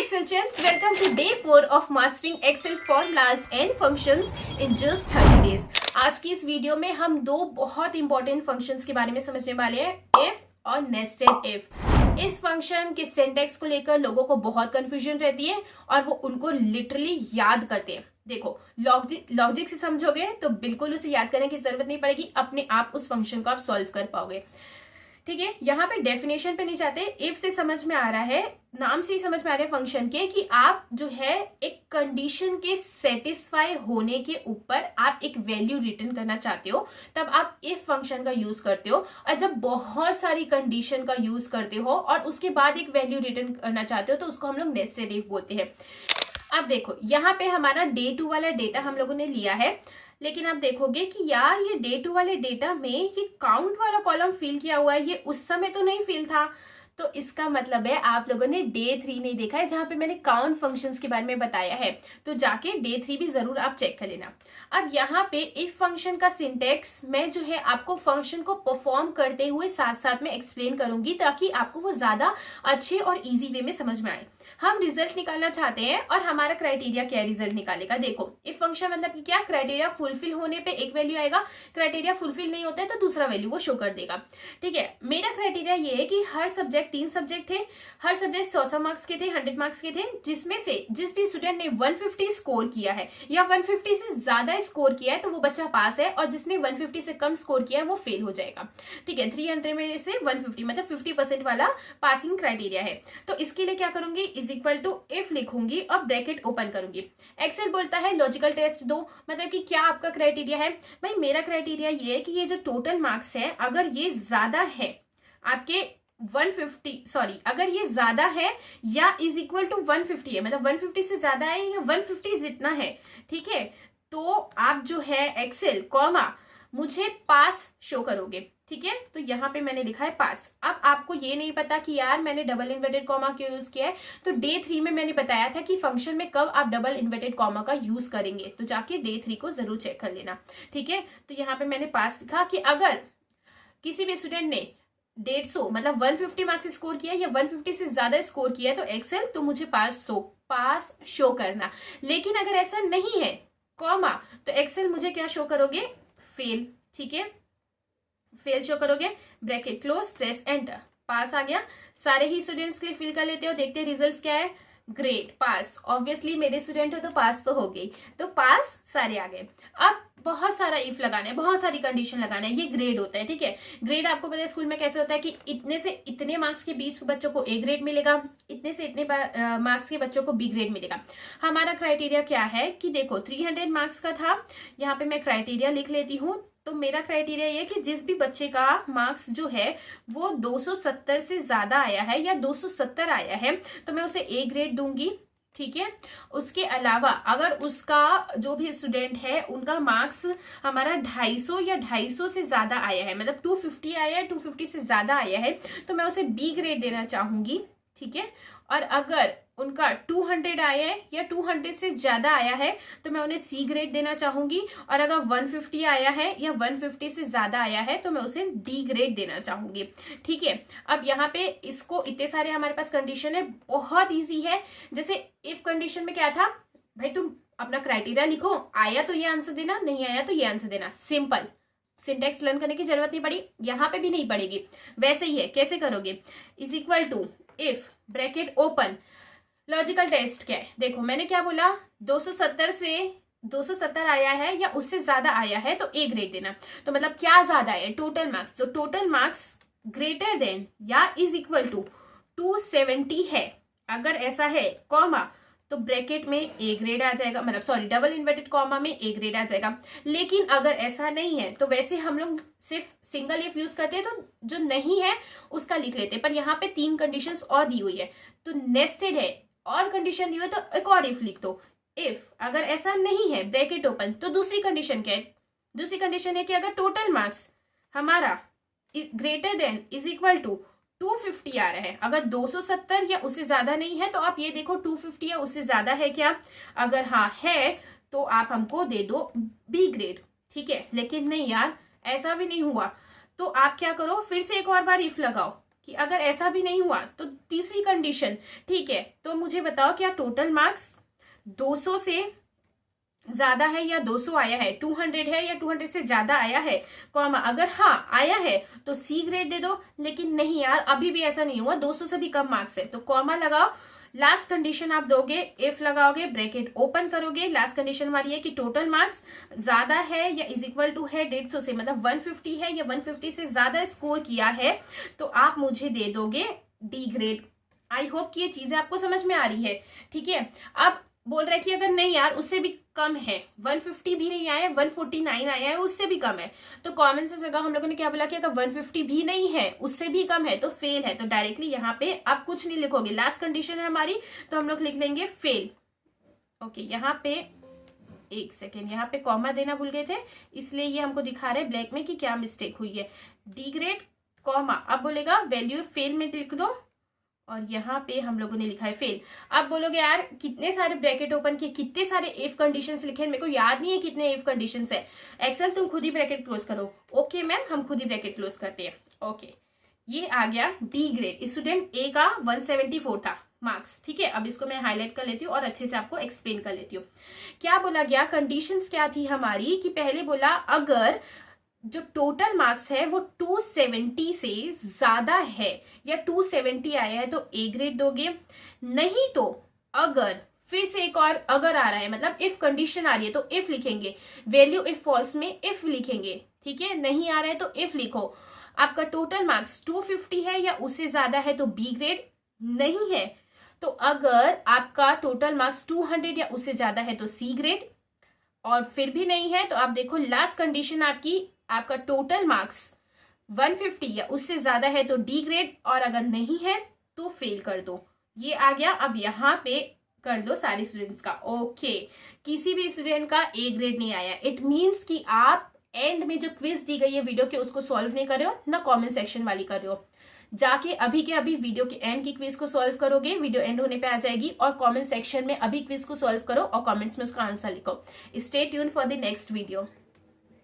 Excel champs, welcome to day 4 of mastering Excel formulas and functions in just 30 days. आज की इस video में हम दो बहुत इंपॉर्टेंट फंक्शंस के बारे में समझने वाले हैं, इफ और नेस्टेड इफ। इस फंक्शन के सिंटैक्स को लेकर लोगों को बहुत कंफ्यूजन रहती है और वो उनको लिटरली याद करते हैं। देखो, लॉजिक से समझोगे तो बिल्कुल उसे याद करने की जरूरत नहीं पड़ेगी, अपने आप उस फंक्शन को आप सॉल्व कर पाओगे। ठीक है, यहाँ पे डेफिनेशन पे नहीं जाते, इफ से समझ में आ रहा है, नाम से ही समझ में आ रहा है फंक्शन के कि आप जो है एक कंडीशन के सेटिस्फाई होने के ऊपर आप एक वैल्यू रिटर्न करना चाहते हो, तब आप इफ फंक्शन का यूज करते हो। और जब बहुत सारी कंडीशन का यूज करते हो और उसके बाद एक वैल्यू रिटर्न करना चाहते हो तो उसको हम लोग नेस्टेड इफ बोलते हैं। अब देखो, यहाँ पे हमारा डे 2 वाला डेटा हम लोगों ने लिया है, लेकिन आप देखोगे कि यार ये डे 2 वाले डेटा में ये काउंट वाला कॉलम फिल किया हुआ है, ये उस समय तो नहीं फिल था। तो इसका मतलब है आप लोगों ने डे 3 नहीं देखा है, जहां पे मैंने काउंट फंक्शंस के बारे में बताया है। तो जाके डे 3 भी जरूर आप चेक कर लेना। अब यहाँ पे इफ फंक्शन का सिंटेक्स मैं जो है आपको फंक्शन को परफॉर्म करते हुए साथ साथ में एक्सप्लेन करूंगी, ताकि आपको वो ज्यादा अच्छे और इजी वे में समझ में आए। हम रिजल्ट निकालना चाहते हैं और हमारा क्राइटेरिया क्या है रिजल्ट निकालने का। देखो, इफ फंक्शन मतलब कि क्या, क्राइटेरिया फुलफिल होने पे एक वैल्यू आएगा, क्राइटेरिया फुलफिल नहीं होता है तो दूसरा वैल्यू वो शो कर देगा। ठीक है, मेरा क्राइटेरिया ये है कि हर सब्जेक्ट 3 सब्जेक्ट थे, हर सब्जेक्ट 100 मार्क्स के थे, 100 मार्क्स के थे, जिसमें से जिस भी स्टूडेंट ने 150 स्कोर किया है या 150 से ज्यादा स्कोर किया है तो वो बच्चा पास है, और जिसने 150 से कम स्कोर किया है वो फेल हो जाएगा। ठीक है, 300 में से 150 मतलब 50% वाला पासिंग क्राइटेरिया है। तो इसके लिए क्या करूंगी, इज इक्वल टू इफ लिखूंगी और ब्रैकेट ओपन करूंगी। एक्सेल बोलता है लॉजिकल टेस्ट दो, मतलब कि क्या आपका क्राइटेरिया है। भाई मेरा क्राइटेरिया ये है कि ये जो टोटल मार्क्स है अगर ये ज्यादा है आपके 150, सॉरी, अगर ये ज्यादा है या इज इक्वल टू 150 है, मतलब 150 से ज्यादा है या 150 जितना है, ठीक है, तो आप जो है एक्सेल कॉमा मुझे पास शो करोगे। ठीक है, तो यहाँ पे मैंने लिखा है पास। अब आपको ये नहीं पता कि यार मैंने डबल इन्वर्टेड कॉमा क्यों यूज किया है, तो डे 3 में मैंने बताया था कि फंक्शन में कब आप डबल इन्वर्टेड कॉमा का यूज करेंगे, तो जाके डे 3 को जरूर चेक कर लेना। ठीक है, तो यहाँ पे मैंने पास लिखा कि अगर किसी भी स्टूडेंट ने 150 मतलब 150 मार्क्स स्कोर किया या 150 से ज्यादा स्कोर किया है तो एक्सेल तो मुझे पास शो करना। लेकिन अगर ऐसा नहीं है कॉमा, तो एक्सेल मुझे क्या शो करोगे, फेल। ठीक है, फेल शो करोगे, ब्रैकेट क्लोज, प्रेस एंटर, पास आ गया। सारे ही स्टूडेंट्स के लिए फिल कर लेते हो, देखते हैं रिजल्ट्स क्या है। ग्रेट, पास, ऑब्वियसली मेरे स्टूडेंट हो तो पास तो हो गई, तो पास सारे आ गए। अब बहुत सारा इफ लगाना है, बहुत सारी कंडीशन लगाना है, ये ग्रेड होता है। ठीक है, ग्रेड आपको पता है स्कूल में कैसे होता है कि इतने से इतने मार्क्स के बीच बच्चों को ए ग्रेड मिलेगा, इतने से इतने मार्क्स के बच्चों को बी ग्रेड मिलेगा। हमारा क्राइटेरिया क्या है कि देखो 300 मार्क्स का था, यहाँ पे मैं क्राइटेरिया लिख लेती हूँ। तो मेरा क्राइटेरिया ये कि जिस भी बच्चे का मार्क्स जो है वो 270 से ज्यादा आया है या 270 आया है तो मैं उसे ए ग्रेड दूंगी। ठीक है, उसके अलावा अगर उसका जो भी स्टूडेंट है उनका मार्क्स हमारा 250 या 250 से ज्यादा आया है, मतलब 250 आया है, 250 से ज्यादा आया है, तो मैं उसे बी ग्रेड देना चाहूंगी। ठीक है, और अगर उनका 200 आया है या 200 से ज्यादा आया है तो मैं उन्हें सी ग्रेड देना चाहूंगी, और अगर 150 आया है या 150 से ज्यादा आया है तो मैं उसे डी ग्रेड देना चाहूंगी। ठीक है, अब यहाँ पे इसको इतने सारे हमारे पास कंडीशन है, बहुत इजी है। जैसे इफ कंडीशन में क्या था, भाई तुम अपना क्राइटेरिया लिखो, आया तो ये आंसर देना, नहीं आया तो ये आंसर देना, सिंपल। सिंटेक्स लर्न करने की जरूरत नहीं पड़ी, यहाँ पे भी नहीं पड़ेगी। वैसे ही है, कैसे करोगे, is equal to if bracket open, logical test क्या है। देखो मैंने क्या बोला, 270 से 270 आया है या उससे ज्यादा आया है तो ए ग्रेड देना। तो मतलब क्या ज्यादा है, टोटल मार्क्स, तो टोटल मार्क्स ग्रेटर देन या इज इक्वल टू 270 है, अगर ऐसा है कॉमा तो ब्रैकेट में ए ग्रेड आ जाएगा, मतलब सॉरी डबल इन्वर्टेड कॉमा में ए ग्रेड आ जाएगा। लेकिन अगर ऐसा नहीं है तो वैसे हम लोग सिर्फ सिंगल इफ यूज करते हैं, तो जो नहीं है उसका लिख लेते हैं। पर यहाँ पे 3 कंडीशंस और दी हुई है, तो नेस्टेड है और कंडीशन दी हुई है तो एक और इफ लिख दो। इफ अगर ऐसा नहीं है ब्रैकेट ओपन, तो दूसरी कंडीशन क्या है, दूसरी कंडीशन है कि अगर टोटल मार्क्स हमारा greater than is equal to 250 आ रहा है, अगर 270 या उससे ज्यादा नहीं है तो आप ये देखो 250 या उससे ज्यादा है क्या, अगर हाँ है तो आप हमको दे दो बी ग्रेड। ठीक है, लेकिन नहीं यार ऐसा भी नहीं हुआ, तो आप क्या करो, फिर से एक और बार इफ लगाओ। कि अगर ऐसा भी नहीं हुआ तो तीसरी कंडीशन, ठीक है, तो मुझे बताओ क्या टोटल मार्क्स 200 से ज्यादा है या 200 आया है, 200 है या 200 से ज्यादा आया है, कॉमा अगर हाँ आया है तो सी ग्रेड दे दो, लेकिन नहीं यार अभी भी ऐसा नहीं हुआ, 200 से भी कम मार्क्स है, तो कॉमा लगाओ। लास्ट कंडीशन आप दोगे, इफ लगाओगे, ब्रैकेट ओपन करोगे, लास्ट कंडीशन हमारी है कि टोटल मार्क्स ज्यादा है या इज इक्वल टू है 150 से, मतलब 150 है या 150 से ज्यादा स्कोर किया है तो आप मुझे दे दोगे डी ग्रेड। आई होप कि ये चीजें आपको समझ में आ रही है, ठीक है। अब बोल रहे कि अगर नहीं यार उससे भी कम है, 150 भी नहीं आया, 149 आया है, उससे भी कम है, तो कॉमन सेंस जगह हम लोगों ने क्या बोला कि अगर 150 भी नहीं है, उससे भी कम है तो फेल है, तो डायरेक्टली यहाँ पे आप कुछ नहीं लिखोगे, लास्ट कंडीशन है हमारी तो हम लोग लिख लेंगे फेल। ओके, यहाँ पे एक सेकेंड, यहाँ पे कॉमा देना भूल गए थे, इसलिए ये हमको दिखा रहे हैं ब्लैक में कि क्या मिस्टेक हुई है, डी ग्रेड कॉमा, अब बोलेगा वैल्यू फेल में लिख दो, और यहाँ पे हम लोगों ने लिखा है फेल। अब बोलोगे यार कितने सारे ब्रैकेट ओपन किए, कितने सारे इफ कंडीशंस लिखे, मेरे को याद नहीं है कितने इफ कंडीशंस है, एक्सेल तुम खुद ही ब्रैकेट क्लोज करो। ओके मैम, हम खुद ही ब्रैकेट क्लोज करते हैं। ओके, ये आ गया डी ग्रेड, स्टूडेंट ए का 174 था मार्क्स, ठीक है। अब इसको मैं हाईलाइट कर लेती हूँ और अच्छे से आपको एक्सप्लेन कर लेती हूँ। क्या बोला गया, कंडीशंस क्या थी हमारी, कि पहले बोला अगर जो टोटल मार्क्स है वो 270 से ज्यादा है या 270 आया है तो ए ग्रेड दोगे, नहीं तो अगर, फिर से एक और अगर आ रहा है, मतलब इफ कंडीशन आ रही है तो इफ लिखेंगे, वैल्यू इफ फॉल्स में इफ लिखेंगे, ठीक है, नहीं आ रहा है तो इफ लिखो। आपका टोटल मार्क्स 250 है या उससे ज्यादा है तो बी ग्रेड, नहीं है तो अगर आपका टोटल मार्क्स 200 या उससे ज्यादा है तो सी ग्रेड, और फिर भी नहीं है तो आप देखो लास्ट कंडीशन आपकी, आपका टोटल मार्क्स 150 या उससे ज्यादा है तो डी ग्रेड, और अगर नहीं है तो फेल कर दो। ये आ गया। अब यहाँ पे कर दो सारे स्टूडेंट्स का। ओके, किसी भी स्टूडेंट का ए ग्रेड नहीं आया, इट मीन्स कि आप एंड में जो क्विज दी गई है वीडियो के उसको सॉल्व नहीं कर रहे हो, ना कमेंट सेक्शन वाली कर रहे हो, जाके अभी के अभी वीडियो के एंड की क्विज को सॉल्व करोगे, वीडियो एंड होने पे आ जाएगी, और कमेंट सेक्शन में अभी क्विज को सॉल्व करो और कमेंट्स में उसका आंसर लिखो। Stay tune for the next video.